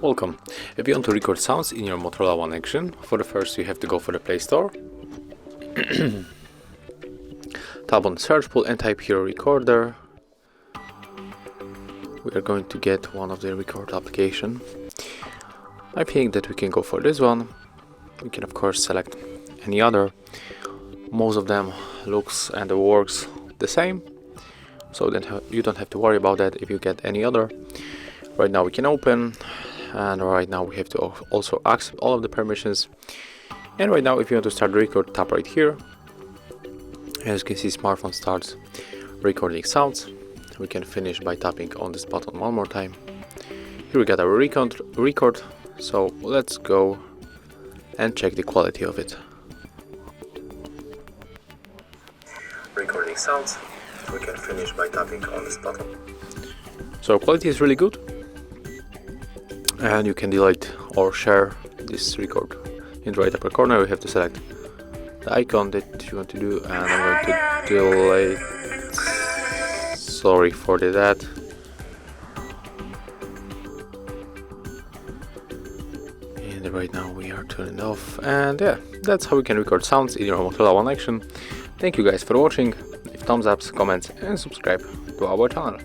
Welcome. If you want to record sounds in your Motorola One Action, for the first you have to go for the Play Store. Tap on search, pull and type here recorder. We are going to get one of the record application. I think that we can go for this one. We can of course select any other. Most of them looks and works the same, so then you don't have to worry about that if you get any other. Right now we can open, and right now we have to also accept all of the permissions. And right now if you want to start the record, tap right here. As you can see, smartphone starts recording sounds. We can finish by tapping on this button one more time. Here we got our record, so let's go and check the quality of it. Recording sounds. We can finish by tapping on this button. So quality is really good, and you can delete or share this record. In the right upper corner we have to select the icon that you want to do, and I'm going to delete. Sorry for that. And right now we are turning off, and yeah, that's how we can record sounds in your Motorola One Action. Thank you guys for watching. Leave thumbs ups, comments and subscribe to our channel.